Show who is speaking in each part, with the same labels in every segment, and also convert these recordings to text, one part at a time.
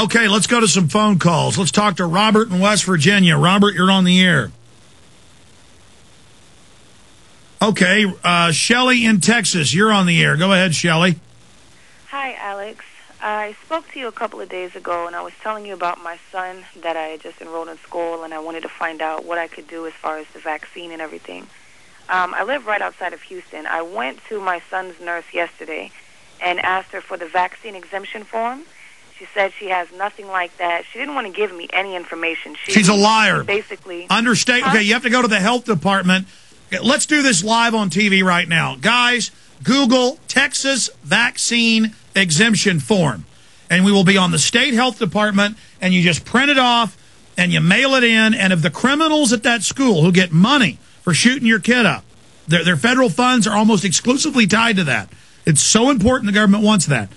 Speaker 1: Okay, let's go to some phone calls. Let's talk to Robert in West Virginia. Robert, you're on the air. Okay, Shelly in Texas, you're on the air. Go ahead, Shelly.
Speaker 2: Hi, Alex. I spoke to you a couple of days ago, and I was telling you about my son that I had just enrolled in school, and I wanted to find out what I could do as far as the vaccine and everything. I live right outside of Houston. I went to my son's nurse yesterday and asked her for the vaccine exemption form. She said she has nothing like that. She didn't want to give me any information.
Speaker 1: She's a liar.
Speaker 2: Basically.
Speaker 1: Understate. Okay, you have to go to the health department. Let's do this live on TV right now. Guys, Google Texas vaccine exemption form. And we will be on the state health department, and you just print it off, and you mail it in. And if the criminals at that school who get money for shooting your kid up, their federal funds are almost exclusively tied to that. It's so important the government wants that.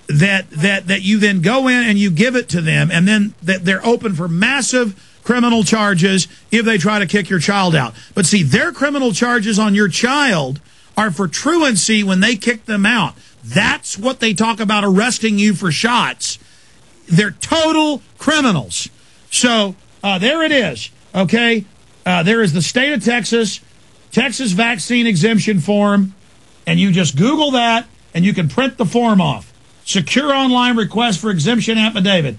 Speaker 1: That you then go in and you give it to them, and then they're open for massive criminal charges if they try to kick your child out. But see, their criminal charges on your child are for truancy when they kick them out. That's what they talk about arresting you for shots. They're total criminals. So there it is, okay? There is the state of Texas vaccine exemption form, and you just Google that, and you can print the form off. Secure online request for exemption affidavit.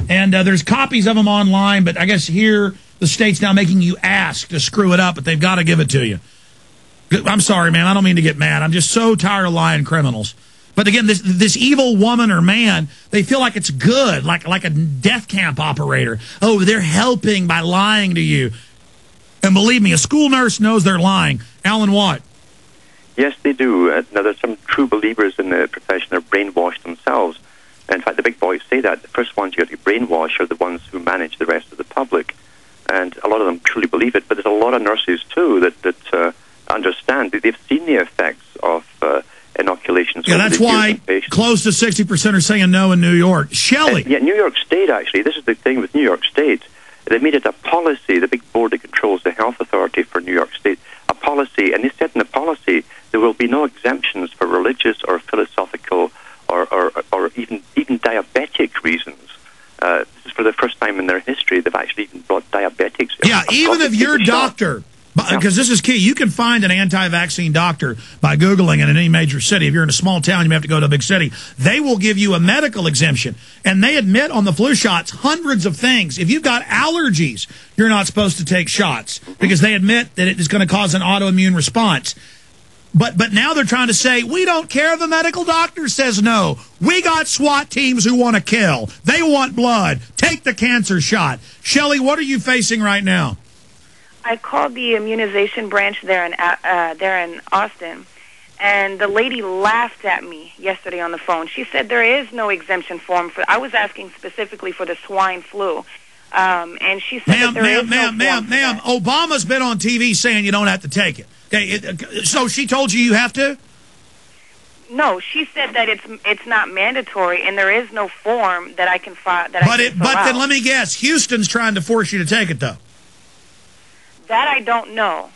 Speaker 1: And there's copies of them online, but I guess here the state's now making you ask to screw it up, but they've got to give it to you. I'm sorry, man. I don't mean to get mad. I'm just so tired of lying criminals. But again, this evil woman or man, they feel like it's good, like a death camp operator. Oh, they're helping by lying to you. And believe me, a school nurse knows they're lying. Alan Watt.
Speaker 3: Yes, they do. Now, there's some true believers in the profession that are brainwashed themselves. In fact, the big boys say that. The first ones you have to brainwash are the ones who manage the rest of the public. And a lot of them truly believe it. But there's a lot of nurses, too, that understand. They've seen the effects of inoculations.
Speaker 1: Yeah, that's why close to 60% are saying no in New York. Shelley.
Speaker 3: Yeah, New York State, actually. This is the thing with New York State. They made it a policy, the big board that controls the health authority for New York State, a policy, and they said in the policy there will be no exemptions for religious or philosophical or even diabetic reasons. This is for the first time in their history they've actually even brought diabetics.
Speaker 1: Yeah, even if your doctor, because this is key, you can find an anti-vaccine doctor by Googling it in any major city. If you're in a small town, you may have to go to a big city. They will give you a medical exemption, and they admit on the flu shots hundreds of things. If you've got allergies, you're not supposed to take shots because they admit that it is going to cause an autoimmune response. But now they're trying to say, we don't care if the medical doctor says no. We got SWAT teams who want to kill. They want blood. Take the cancer shot. Shelley, what are you facing right now?
Speaker 2: I called the immunization branch there in Austin, and the lady laughed at me yesterday on the phone. She said there is no exemption form for. I was asking specifically for the swine flu, and she said
Speaker 1: ma'am, Obama's been on TV saying you don't have to take it. Okay, so she told you have to?
Speaker 2: No, she said that it's not mandatory, and there is no form that I can file. But
Speaker 1: then let me guess, Houston's trying to force you to take it, though.
Speaker 2: That I don't know.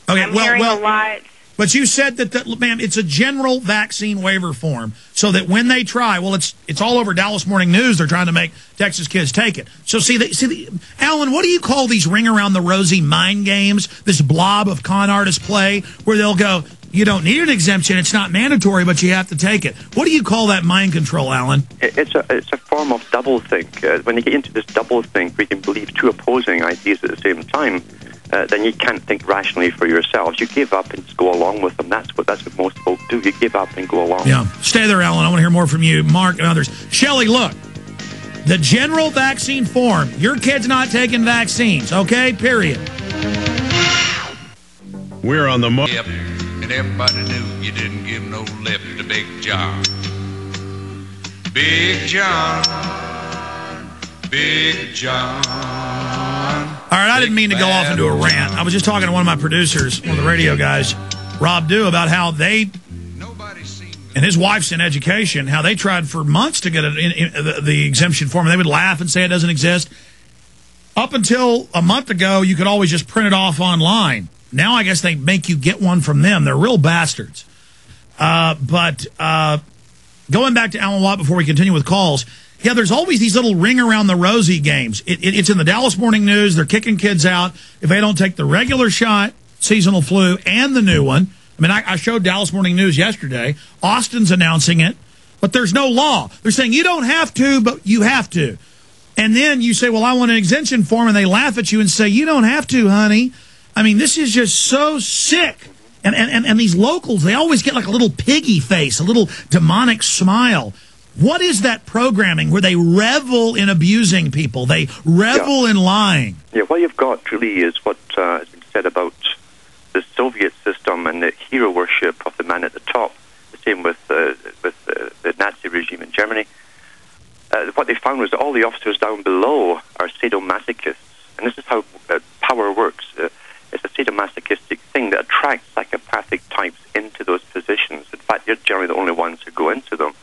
Speaker 1: Okay,
Speaker 2: I'm hearing a lot.
Speaker 1: But you said that, ma'am, it's a general vaccine waiver form, so that when they try, well, it's all over Dallas Morning News. They're trying to make Texas kids take it. So Alan, what do you call these ring around the rosy mind games? This blob of con artists play where they'll go, you don't need an exemption, it's not mandatory, but you have to take it. What do you call that mind control, Alan?
Speaker 3: It's a form of doublethink. When you get into this doublethink, where you can believe two opposing ideas at the same time, then you can't think rationally for yourselves. You give up and just go along with them. That's what most folks do. You give up and go along.
Speaker 1: Yeah. Stay there, Alan. I want to hear more from you, Mark, and others. Shelley, look. The general vaccine form. Your kid's not taking vaccines, okay? Period.
Speaker 4: We're on the
Speaker 5: Yep. And everybody knew you didn't give no lip to Big John. Big John. Big John.
Speaker 1: All right, I didn't mean to go off into a rant. I was just talking to one of my producers, one of the radio guys, Rob Dew, about how they and his wife's in education, how they tried for months to get the exemption form. They would laugh and say it doesn't exist. Up until a month ago, you could always just print it off online. Now I guess they make you get one from them. They're real bastards. But going back to Alan Watt before we continue with calls, Yeah, there's always these little ring around the rosy games. It's in the Dallas Morning News. They're kicking kids out if they don't take the regular shot, seasonal flu, and the new one. I mean, I showed Dallas Morning News yesterday. Austin's announcing it, but there's no law. They're saying you don't have to, but you have to. And then you say, well, I want an exemption form, and they laugh at you and say, you don't have to, honey. I mean, this is just so sick. And these locals, they always get like a little piggy face, a little demonic smile. What is that programming where they revel in abusing people? They revel in lying.
Speaker 3: Yeah, what you've got really is what has been said about the Soviet system and the hero worship of the man at the top. The same with the Nazi regime in Germany. What they found was that all the officers down below are sadomasochists. And this is how power works. It's a sadomasochistic thing that attracts psychopathic types into those positions. In fact, they're generally the only ones who go into them.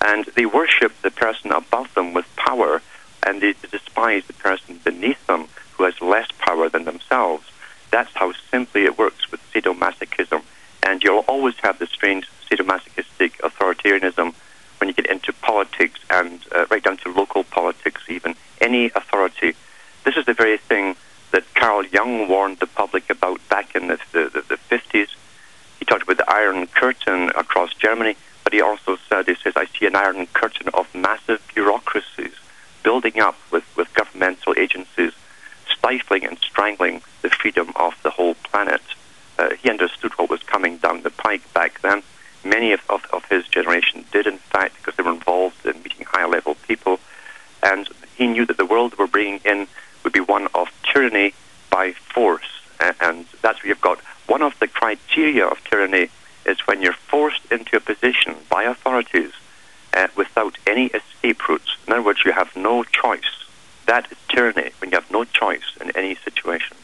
Speaker 3: And they worship the person above them with power, and they despise the person beneath them who has less power than themselves. That's how simply it works with sadomasochism. And you'll always have the strange sadomasochistic authoritarianism when you get into politics and right down to local politics even. Any authority. This is the very thing that Carl Jung warned the public about back in the 50s. He talked about the Iron Curtain across Germany. But he also said, he says, I see an iron curtain of massive bureaucracies building up with governmental agencies, stifling and strangling the freedom of the whole planet. He understood what was coming down the pike back then. Many of his generation did, in fact, because they were involved in meeting higher-level people. And he knew that the world we're bringing in would be one of tyranny by force. And that's where you've got one of the criteria of tyranny is when you're forced into a position by authorities without any escape routes. In other words, you have no choice. That is tyranny, when you have no choice in any situation.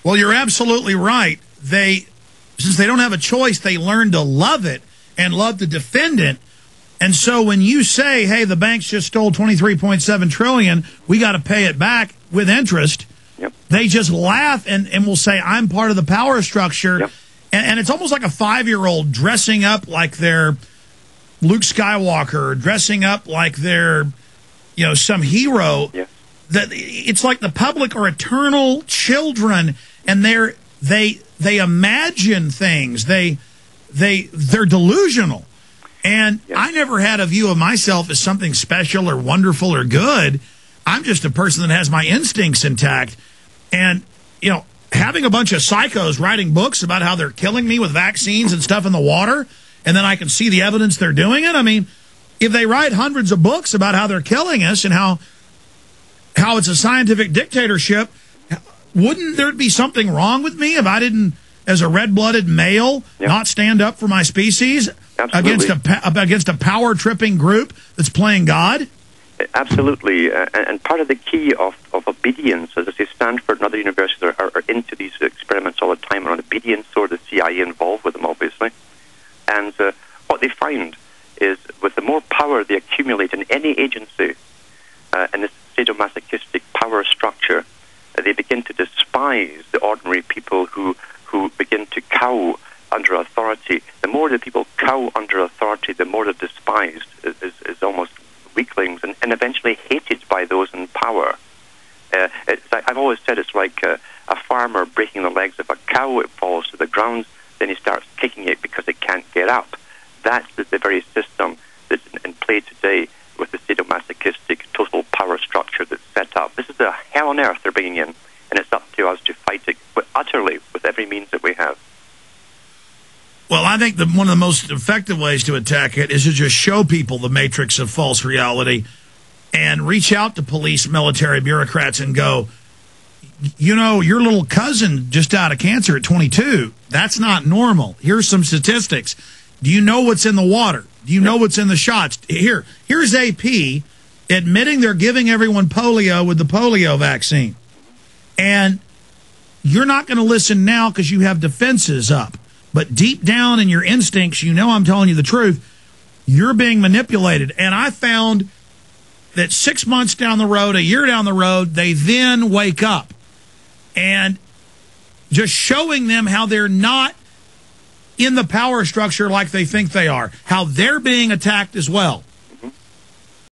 Speaker 1: Well, you're absolutely right. Since they don't have a choice, they learn to love it and love to defend it. And so when you say, hey, the banks just stole $23.7 trillion, we got to pay it back with interest,
Speaker 3: yep.
Speaker 1: They just laugh and will say, I'm part of the power structure.
Speaker 3: Yep.
Speaker 1: And it's almost like a 5-year-old dressing up like they're Luke Skywalker, dressing up like they're, some hero.
Speaker 3: Yes.
Speaker 1: That it's like the public are eternal children, and they imagine things. They're delusional. And
Speaker 3: yes.
Speaker 1: I never had a view of myself as something special or wonderful or good. I'm just a person that has my instincts intact. And, having a bunch of psychos writing books about how they're killing me with vaccines and stuff in the water, and then I can see the evidence they're doing it. I mean, if they write hundreds of books about how they're killing us and how it's a scientific dictatorship, wouldn't there be something wrong with me if I didn't, as a red-blooded male,
Speaker 3: yep.
Speaker 1: not stand up for my species against a power-tripping group that's playing God?
Speaker 3: Absolutely. And part of the key of obedience, as I say, Stanford and other universities are into these experiments all the time around obedience, or the CIA involved with them, obviously. And what they find is with the more power they accumulate in any agency, in this sadomasochistic power structure, they begin to despise the ordinary people who begin to cow under authority. The more the people cow under authority, the more they're despised as almost weaklings and eventually hated by those in power. I've always said it's like a farmer breaking the legs of a cow. It falls to the ground, then he starts kicking it because it can't get up. That's the very system that's in play today with the sadomasochistic total power structure that's set up. This is the hell on earth they're bringing in, and it's up to us to fight it, but utterly with every means that we have.
Speaker 1: Well, I think one of the most effective ways to attack it is to just show people the matrix of false reality and reach out to police, military, bureaucrats and go, your little cousin just died of cancer at 22. That's not normal. Here's some statistics. Do you know what's in the water? Do you know what's in the shots? Here's AP admitting they're giving everyone polio with the polio vaccine. And you're not going to listen now because you have defenses up. But deep down in your instincts, I'm telling you the truth. You're being manipulated. And I found that 6 months down the road, a year down the road, they then wake up. And just showing them how they're not in the power structure like they think they are, how they're being attacked as well.